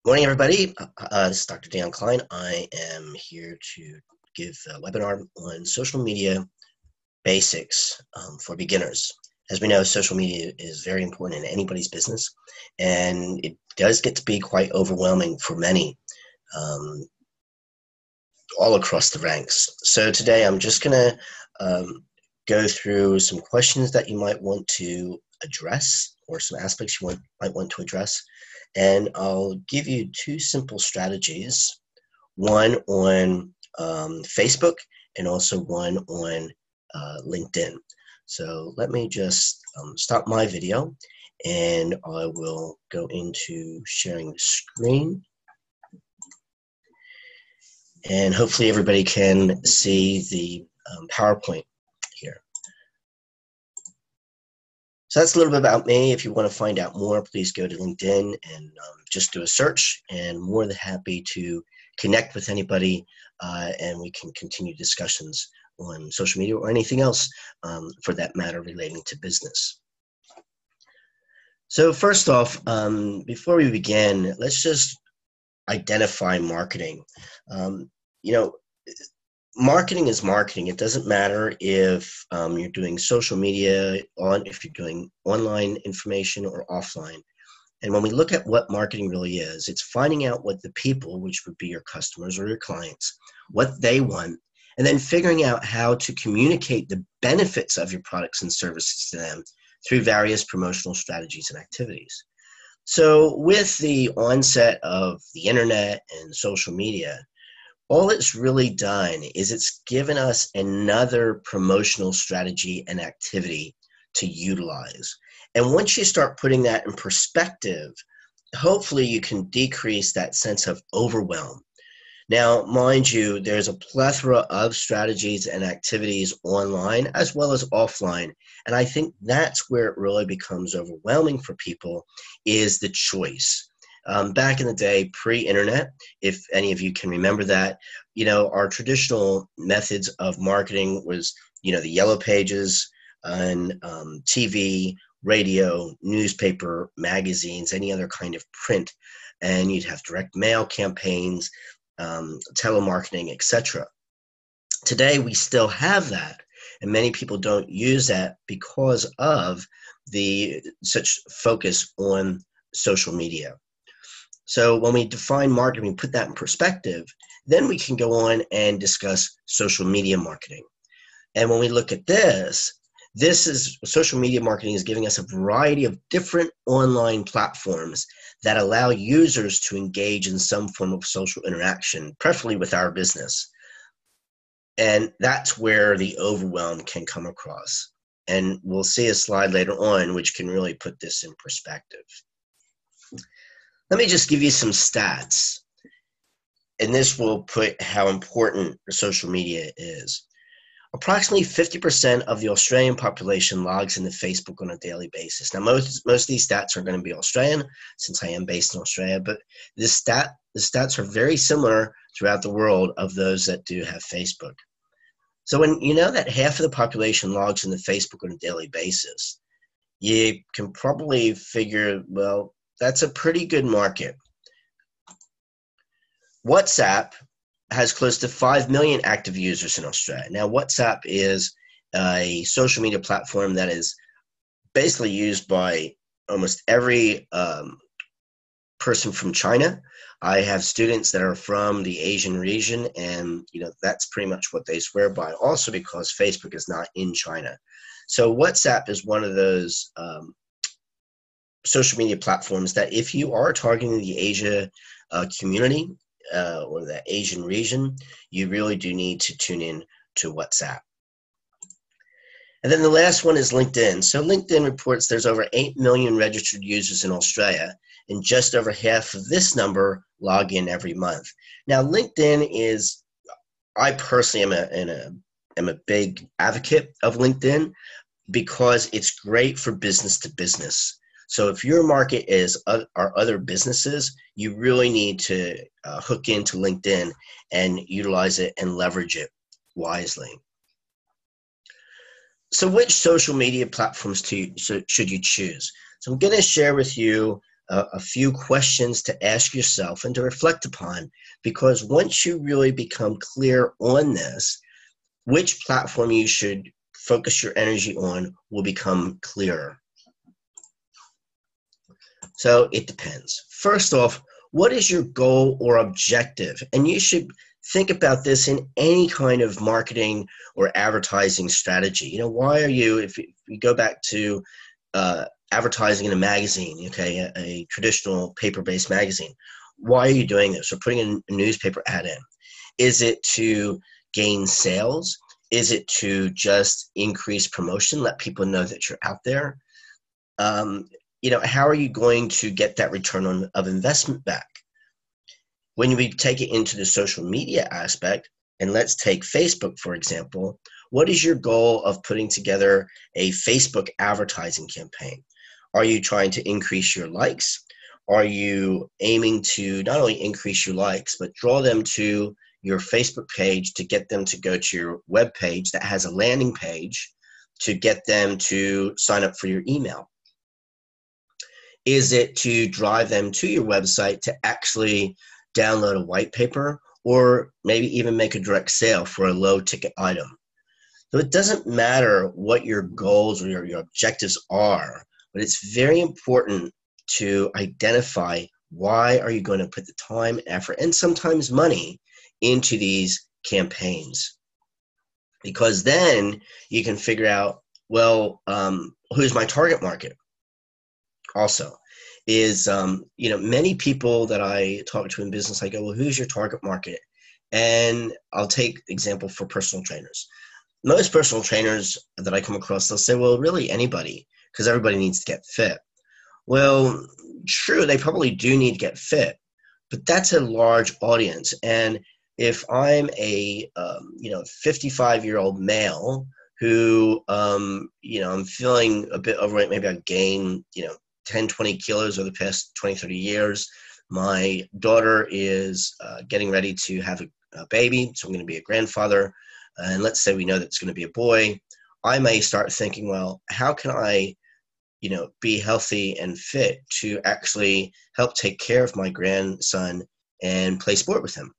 Morning, everybody. This is Dr. Dan Klein. I am here to give a webinar on social media basics for beginners. As we know, social media is very important in anybody's business, and it does get to be quite overwhelming for many all across the ranks. So today I'm just going to go through some questions that you might want to address, or some aspects you might want to address. And I'll give you two simple strategies, one on Facebook and also one on LinkedIn. So let me just stop my video and I will go into sharing the screen. And hopefully everybody can see the PowerPoint here. So that's a little bit about me. If you want to find out more, please go to LinkedIn and just do a search, and more than happy to connect with anybody and we can continue discussions on social media or anything else for that matter relating to business. So first off, before we begin, let's just identify marketing. Marketing is marketing. It doesn't matter if you're doing social media, if you're doing online information or offline. And when we look at what marketing really is, it's finding out what the people, which would be your customers or your clients, what they want, and then figuring out how to communicate the benefits of your products and services to them through various promotional strategies and activities. So with the onset of the internet and social media, all it's really done is it's given us another promotional strategy and activity to utilize. And once you start putting that in perspective, hopefully you can decrease that sense of overwhelm. Now, mind you, there's a plethora of strategies and activities online as well as offline. And I think that's where it really becomes overwhelming for people, is the choice. Back in the day, pre-internet, if any of you can remember that, our traditional methods of marketing was, the yellow pages on TV, radio, newspaper, magazines, any other kind of print, and you'd have direct mail campaigns, telemarketing, etc. Today, we still have that, and many people don't use that because of the such focus on social media. So when we define marketing, we put that in perspective, then we can go on and discuss social media marketing. And when we look at this is social media marketing is giving us a variety of different online platforms that allow users to engage in some form of social interaction, preferably with our business. And that's where the overwhelm can come across. And we'll see a slide later on which can really put this in perspective. Let me just give you some stats, and this will put how important social media is. Approximately 50% of the Australian population logs into Facebook on a daily basis. Now, most of these stats are going to be Australian, since I am based in Australia, but the stats are very similar throughout the world of those that do have Facebook. So when you know that half of the population logs into Facebook on a daily basis, you can probably figure, well, that's a pretty good market. WhatsApp has close to 5 million active users in Australia. Now, WhatsApp is a social media platform that is basically used by almost every person from China. I have students that are from the Asian region, and that's pretty much what they swear by, also because Facebook is not in China. So WhatsApp is one of those social media platforms that if you are targeting the Asia community or the Asian region, you really do need to tune in to WhatsApp. And then the last one is LinkedIn. So LinkedIn reports there's over 8 million registered users in Australia, and just over half of this number log in every month. Now, LinkedIn is, I personally am a big advocate of LinkedIn because it's great for business to business. So if your market are other businesses, you really need to hook into LinkedIn and utilize it and leverage it wisely. So which social media platforms should you choose? So I'm going to share with you a few questions to ask yourself and to reflect upon, because once you really become clear on this, which platform you should focus your energy on will become clearer. So it depends. First off, what is your goal or objective? And you should think about this in any kind of marketing or advertising strategy. You know, why are you, if you go back to advertising in a magazine, okay, a traditional paper-based magazine, why are you doing this or putting a newspaper ad in? Is it to gain sales? Is it to just increase promotion, let people know that you're out there? You know, how are you going to get that return of investment back? When we take it into the social media aspect, and let's take Facebook, for example, what is your goal of putting together a Facebook advertising campaign? Are you trying to increase your likes? Are you aiming to not only increase your likes, but draw them to your Facebook page to get them to go to your web page that has a landing page to get them to sign up for your email? Is it to drive them to your website to actually download a white paper or maybe even make a direct sale for a low ticket item? So it doesn't matter what your goals or your objectives are, but it's very important to identify why are you going to put the time, effort, and sometimes money into these campaigns. Because then you can figure out, well, who's my target market? Also, is you know, many people that I talk to in business, I go, well, who's your target market? And I'll take example for personal trainers. Most personal trainers that I come across, they'll say, well, really anybody, because everybody needs to get fit. Well, true, they probably do need to get fit, but that's a large audience. And if I'm a 55-year-old male who I'm feeling a bit overweight, maybe I've gained 10, 20 kilos over the past 20, 30 years. My daughter is getting ready to have a baby, so I'm going to be a grandfather. And let's say we know that it's going to be a boy. I may start thinking, well, how can I, be healthy and fit to actually help take care of my grandson and play sport with him?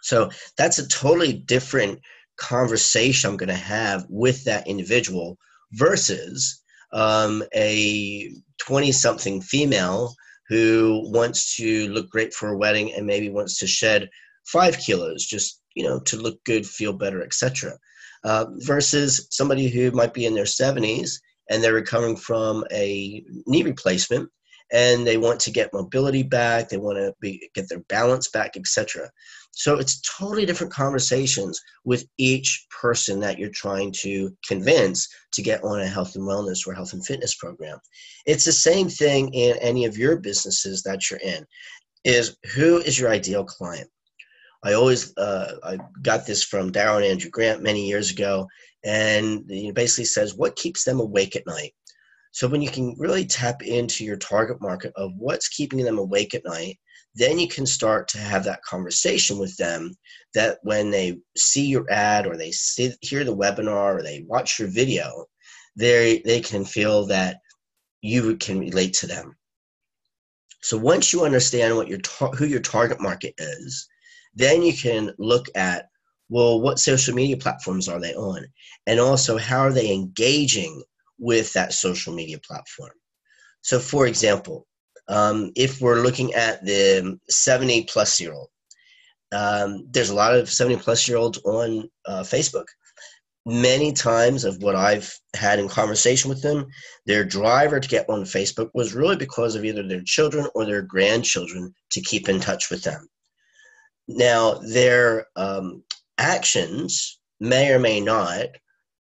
So that's a totally different conversation I'm going to have with that individual versus a 20-something female who wants to look great for a wedding and maybe wants to shed 5 kilos just, to look good, feel better, etc. Versus somebody who might be in their 70s and they're recovering from a knee replacement and they want to get mobility back, they want to get their balance back, etc. So it's totally different conversations with each person that you're trying to convince to get on a health and wellness or health and fitness program. It's the same thing in any of your businesses that you're in, is who is your ideal client? I got this from Darren and Andrew Grant many years ago, and he basically says, what keeps them awake at night? So when you can really tap into your target market of what's keeping them awake at night, then you can start to have that conversation with them that when they see your ad or they hear the webinar or they watch your video, they can feel that you can relate to them. So once you understand what who your target market is, then you can look at, well, what social media platforms are they on? And also, how are they engaging with that social media platform? So for example, if we're looking at the 70-plus-year-old, there's a lot of 70-plus-year-olds on Facebook. Many times of what I've had in conversation with them, their driver to get on Facebook was really because of either their children or their grandchildren to keep in touch with them. Now, their actions may or may not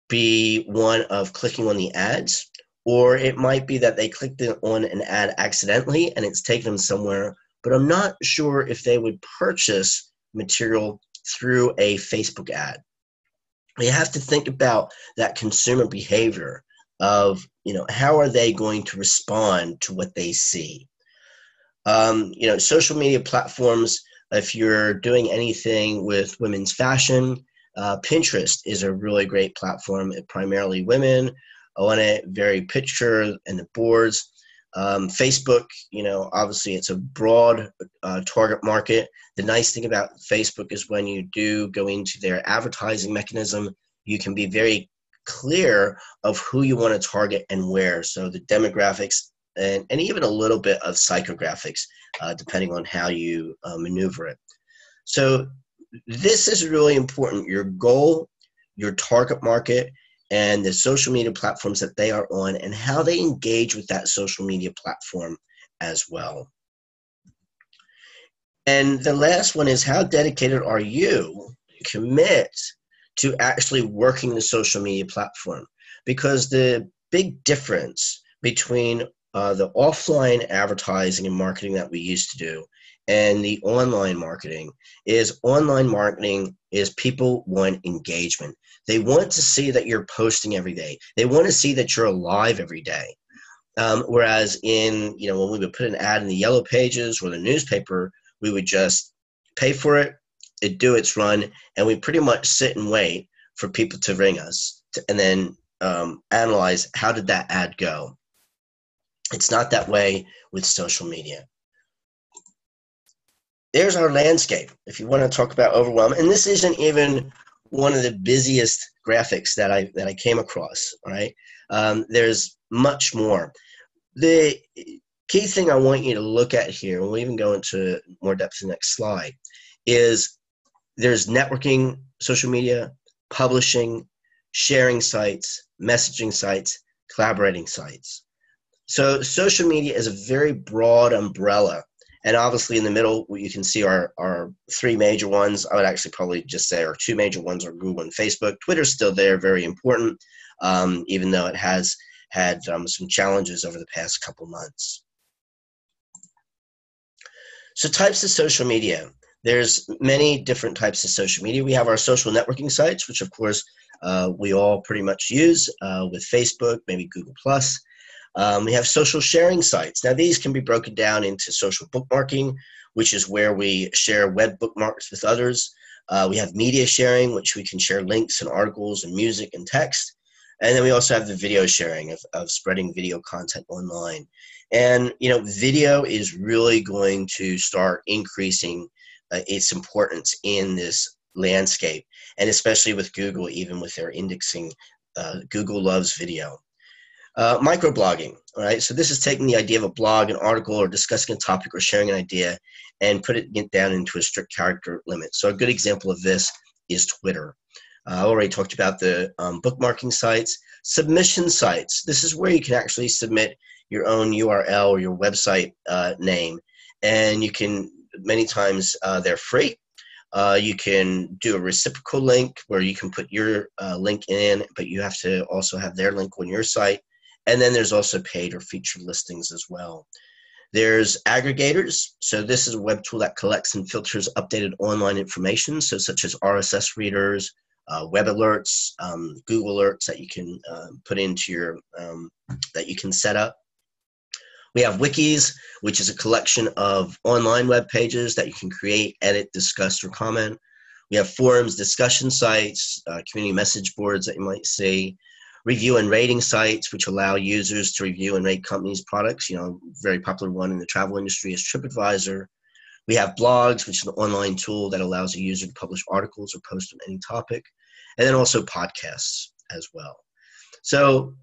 be one of clicking on the ads, or it might be that they clicked on an ad accidentally and it's taken them somewhere, but I'm not sure if they would purchase material through a Facebook ad. You have to think about that consumer behavior of, how are they going to respond to what they see? Social media platforms, if you're doing anything with women's fashion, Pinterest is a really great platform. Primarily women on it, very picture and the boards. Facebook, obviously it's a broad target market. The nice thing about Facebook is when you do go into their advertising mechanism, you can be very clear of who you want to target and where. So the demographics and even a little bit of psychographics, depending on how you maneuver it. So this is really important. Your goal, your target market, and the social media platforms that they are on and how they engage with that social media platform as well. And the last one is, how dedicated are you to commit to actually working the social media platform? Because the big difference between the offline advertising and marketing that we used to do and the online marketing is people want engagement. They want to see that you're posting every day. They want to see that you're alive every day. Whereas when we would put an ad in the Yellow Pages or the newspaper, we would just pay for it, it'd do its run, and we pretty much sit and wait for people to ring us and then analyze, how did that ad go? It's not that way with social media. There's our landscape. If you want to talk about overwhelm, and this isn't even one of the busiest graphics that I came across, right? There's much more. The key thing I want you to look at here, and we'll even go into more depth in the next slide, is there's networking, social media, publishing, sharing sites, messaging sites, collaborating sites. So social media is a very broad umbrella. And obviously in the middle, you can see our three major ones. I would actually probably just say our two major ones are Google and Facebook. Twitter's still there, very important, even though it has had some challenges over the past couple months. So types of social media. There's many different types of social media. We have our social networking sites, which of course we all pretty much use with Facebook, maybe Google+. We have social sharing sites. Now these can be broken down into social bookmarking, which is where we share web bookmarks with others. We have media sharing, which we can share links and articles and music and text. And then we also have the video sharing of spreading video content online. And, video is really going to start increasing its importance in this landscape, and especially with Google, even with their indexing. Google loves video. Microblogging, all right? So this is taking the idea of a blog, an article, or discussing a topic or sharing an idea and put it down into a strict character limit. So a good example of this is Twitter. I already talked about the bookmarking sites. Submission sites. This is where you can actually submit your own URL or your website name. And you can, many times they're free. You can do a reciprocal link where you can put your link in, but you have to also have their link on your site. And then there's also paid or featured listings as well. There's aggregators. So this is a web tool that collects and filters updated online information, so such as RSS readers, web alerts, Google alerts that you can put into your, that you can set up. We have wikis, which is a collection of online web pages that you can create, edit, discuss, or comment. We have forums, discussion sites, community message boards that you might see. Review and rating sites, which allow users to review and rate companies' products. Very popular one in the travel industry is TripAdvisor. We have blogs, which is an online tool that allows a user to publish articles or post on any topic. And then also podcasts as well. So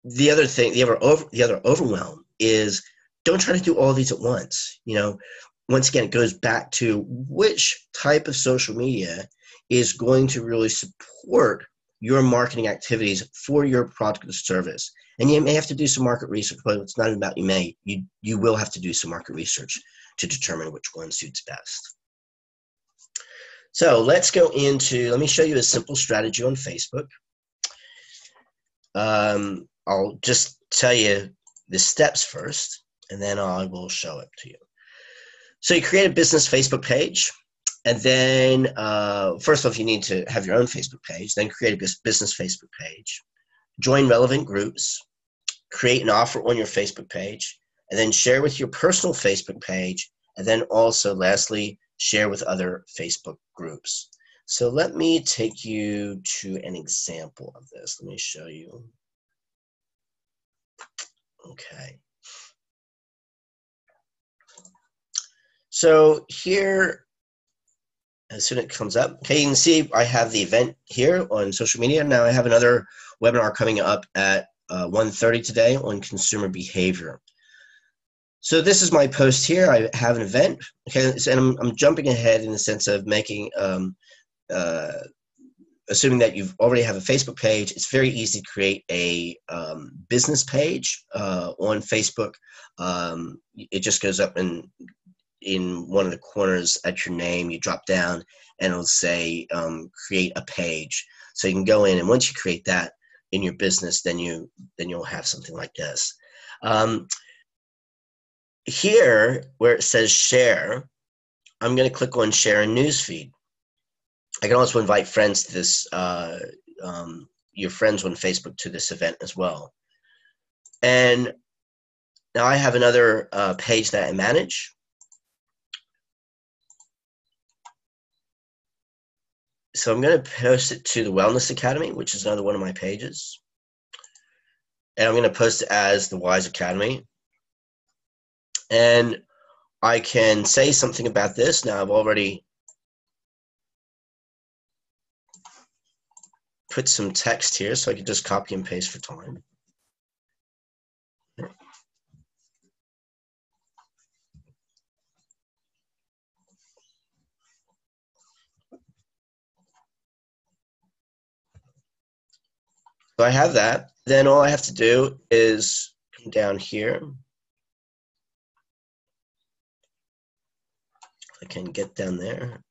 the other thing, the other overwhelm is, don't try to do all these at once. Once again, it goes back to which type of social media is going to really support your marketing activities for your product or service. And you may have to do some market research, but it's not about you will have to do some market research to determine which one suits best. So let's go into, let me show you a simple strategy on Facebook. I'll just tell you the steps first, and then I will show it to you. So you create a business Facebook page, and then first off, you need to have your own Facebook page, then create a business Facebook page, join relevant groups, create an offer on your Facebook page, and then share with your personal Facebook page, and then also, lastly, share with other Facebook groups. So let me take you to an example of this. Let me show you. Okay. So here, as soon as it comes up, okay, you can see I have the event here on social media. Now I have another webinar coming up at 1:30 today on consumer behavior. So this is my post here. I have an event, okay, and I'm jumping ahead in the sense of making, assuming that you've already have a Facebook page. It's very easy to create a business page on Facebook. It just goes up in one of the corners at your name. You drop down and it'll say create a page. So you can go in, and once you create that in your business, then you'll have something like this. Here, where it says share, I'm going to click on share in newsfeed. I can also invite friends to this, your friends on Facebook to this event as well. And now I have another page that I manage. So I'm going to post it to the Wellness Academy, which is another one of my pages. And I'm going to post it as the Wise Academy. And I can say something about this. Now I've already put some text here, so I can just copy and paste for time. So I have that. Then all I have to do is come down here. If I can get down there.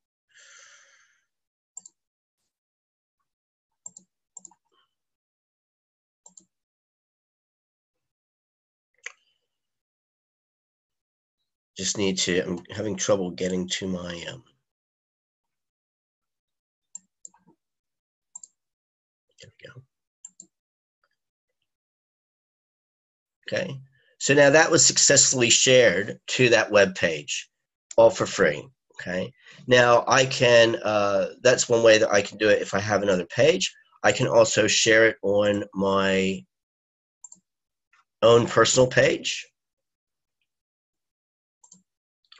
Just need to, I'm having trouble getting to my, there we go. Okay, so now that was successfully shared to that web page, all for free. Okay, now I can, that's one way that I can do it. If I have another page, I can also share it on my own personal page.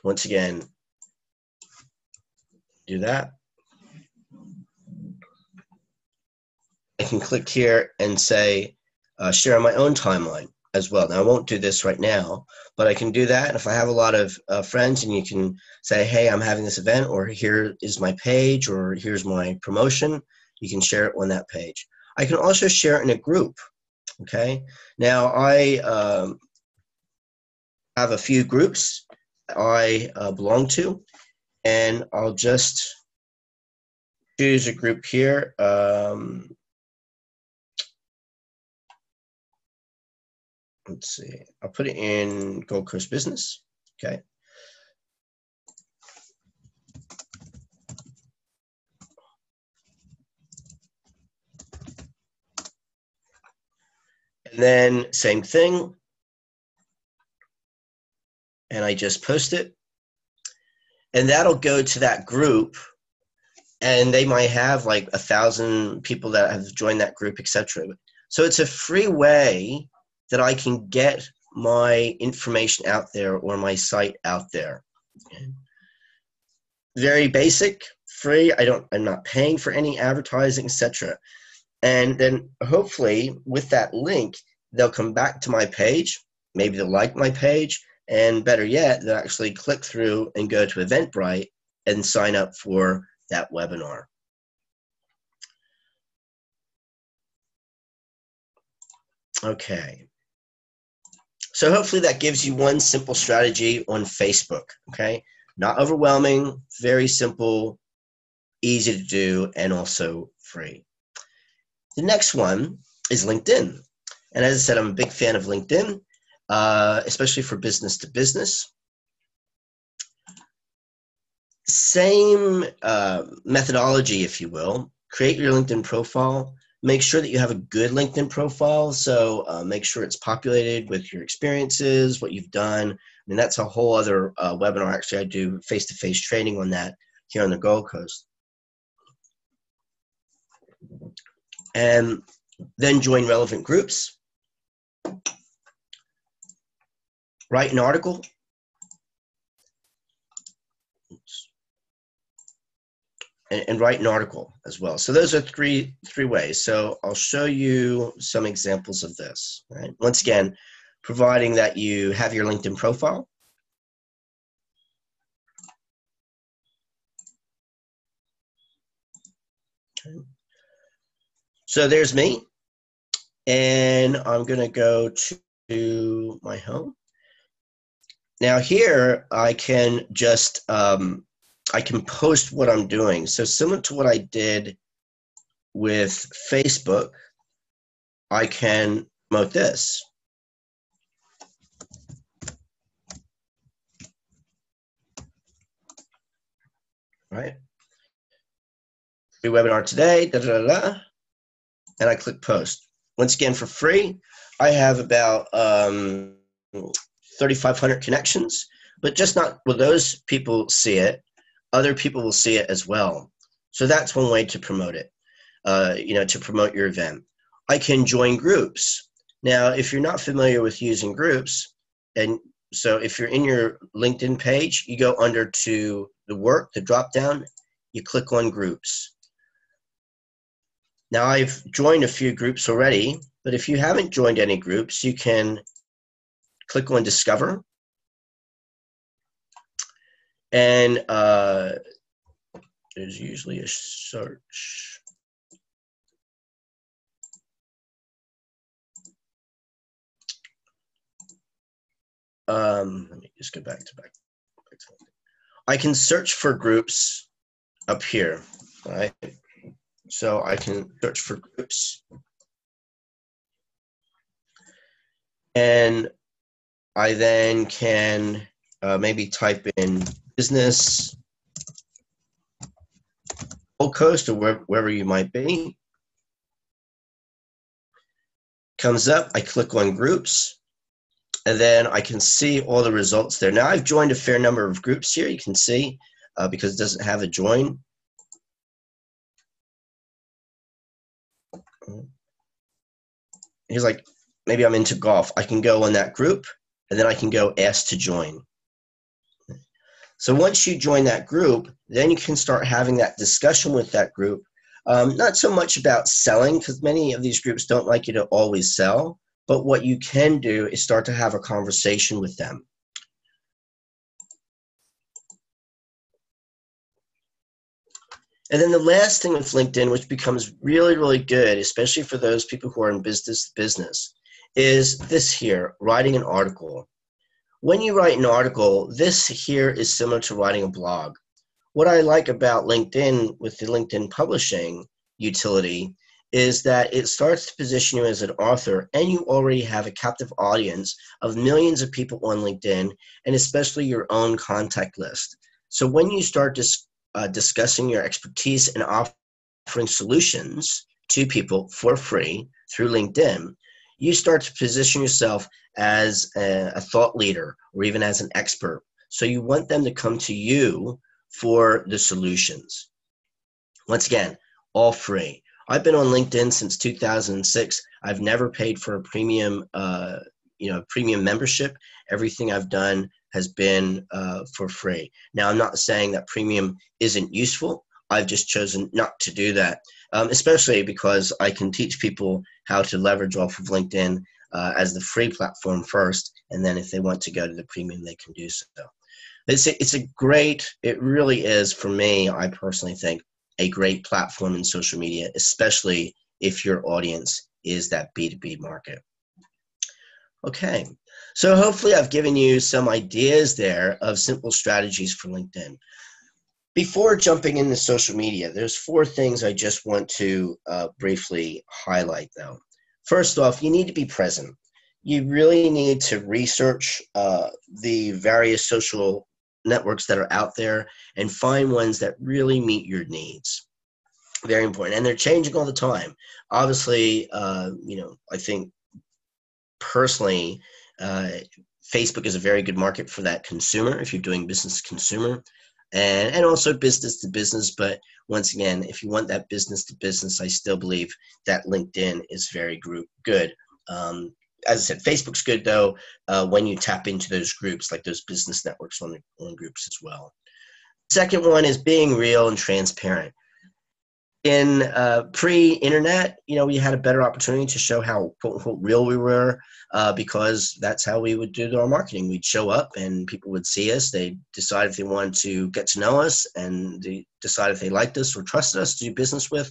Once again, do that. I can click here and say, share on my own timeline as well. Now, I won't do this right now, but I can do that. And if I have a lot of friends, and you can say, hey, I'm having this event, or here is my page, or here's my promotion, you can share it on that page. I can also share it in a group, okay? Now, I have a few groups I belong to, and I'll just choose a group here. Let's see, I'll put it in Gold Coast Business, okay? And then same thing, and I just post it, and that'll go to that group, and they might have like 1,000 people that have joined that group, etc. So it's a free way that I can get my information out there, or my site out there. Okay. Very basic, free. I'm not paying for any advertising, etc. And then hopefully with that link, they'll come back to my page. Maybe they'll like my page, and better yet, they'll actually click through and go to Eventbrite and sign up for that webinar. Okay. So hopefully that gives you one simple strategy on Facebook, okay? Not overwhelming, very simple, easy to do, and also free. The next one is LinkedIn. And as I said, I'm a big fan of LinkedIn, especially for business to business. Same methodology, if you will. Create your LinkedIn profile. Make sure that you have a good LinkedIn profile. So make sure it's populated with your experiences, what you've done. I mean, that's a whole other webinar. Actually, I do face-to-face training on that here on the Gold Coast. And then join relevant groups. Write an article. and write an article as well. So those are three ways. So I'll show you some examples of this. Right? Once again, providing that you have your LinkedIn profile. Okay. So there's me, and I'm going to go to my home. Now here I can just I can post what I'm doing. So similar to what I did with Facebook, I can promote this. Right? Free webinar today, da, da, da, da, and I click post. Once again, for free, I have about 3,500 connections, but just not will those people see it, other people will see it as well. So that's one way to promote it, to promote your event. I can join groups. Now, if you're not familiar with using groups, and so if you're in your LinkedIn page, you go under to the work, the drop down, you click on groups. Now I've joined a few groups already, but if you haven't joined any groups, you can click on discover. And there's usually a search. Let me just go back to I can search for groups up here, right? So I can search for groups. And I then can maybe type in business Gold Coast or wherever you might be. Comes up, I click on groups, and then I can see all the results there. Now I've joined a fair number of groups here, you can see, because it doesn't have a join. Here's like, maybe I'm into golf. I can go on that group, and then I can go ask to join. So once you join that group, then you can start having that discussion with that group. Not so much about selling, because many of these groups don't like you to always sell, but what you can do is start to have a conversation with them. And then the last thing with LinkedIn, which becomes really, really good, especially for those people who are in business to business, is this here, writing an article. When you write an article, this here is similar to writing a blog. What I like about LinkedIn with the LinkedIn publishing utility is that it starts to position you as an author, and you already have a captive audience of millions of people on LinkedIn, and especially your own contact list. So when you start discussing your expertise and offering solutions to people for free through LinkedIn, you start to position yourself as a thought leader or even as an expert. So you want them to come to you for the solutions. Once again, all free. I've been on LinkedIn since 2006. I've never paid for a premium, premium membership. Everything I've done has been for free. Now, I'm not saying that premium isn't useful. I've just chosen not to do that, especially because I can teach people how to leverage off of LinkedIn as the free platform first, and then if they want to go to the premium, they can do so. It's a great, it really is, for me, I personally think, a great platform in social media, especially if your audience is that B2B market. Okay, so hopefully I've given you some ideas there of simple strategies for LinkedIn. Before jumping into social media, there's 4 things I just want to briefly highlight though. First off, you need to be present. You really need to research the various social networks that are out there and find ones that really meet your needs. Very important. And they're changing all the time. Obviously, I think personally, Facebook is a very good market for that consumer if you're doing business to consumer, and also business to business. But once again, if you want that business to business, I still believe that LinkedIn is very good. As I said, Facebook's good though when you tap into those groups, like those business networks on groups as well. Second one is being real and transparent. In pre-internet, we had a better opportunity to show how quote unquote real we were, because that's how we would do our marketing. We'd show up and people would see us. They decide if they wanted to get to know us, and they decide if they liked us or trusted us to do business with.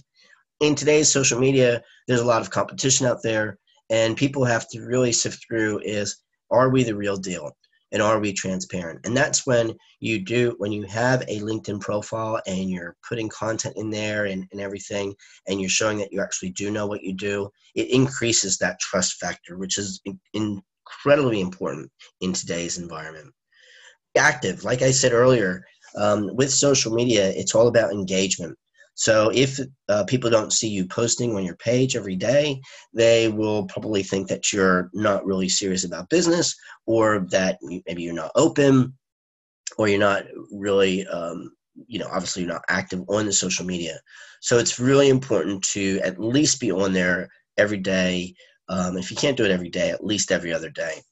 In today's social media, there's a lot of competition out there, and people have to really sift through are we the real deal? And are we transparent? And that's when you have a LinkedIn profile and you're putting content in there and everything, and you're showing that you actually do know what you do, it increases that trust factor, which is incredibly important in today's environment. Active, like I said earlier, with social media, it's all about engagement. So if people don't see you posting on your page every day, they will probably think that you're not really serious about business, or that maybe you're not open, or you're not really, obviously you're not active on the social media. So it's really important to at least be on there every day. If you can't do it every day, at least every other day.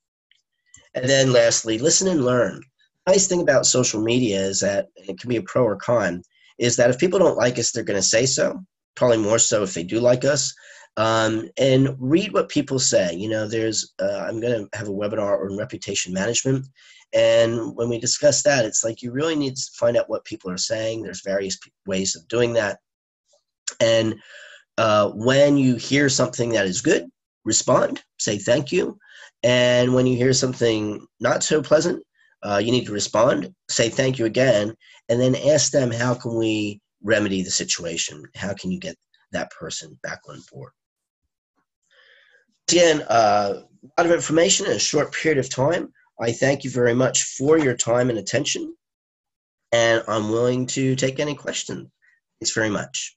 And then lastly, listen and learn. Nice thing about social media is that, and it can be a pro or con, is that if people don't like us, they're going to say so, probably more so if they do like us. And read what people say. I'm going to have a webinar on reputation management. And when we discuss that, it's like you really need to find out what people are saying. There's various ways of doing that. And when you hear something that is good, respond, say thank you. And when you hear something not so pleasant, you need to respond, say thank you again, and then ask them, how can we remedy the situation? How can you get that person back on board? Again, a lot of information in a short period of time. I thank you very much for your time and attention, and I'm willing to take any questions. Thanks very much.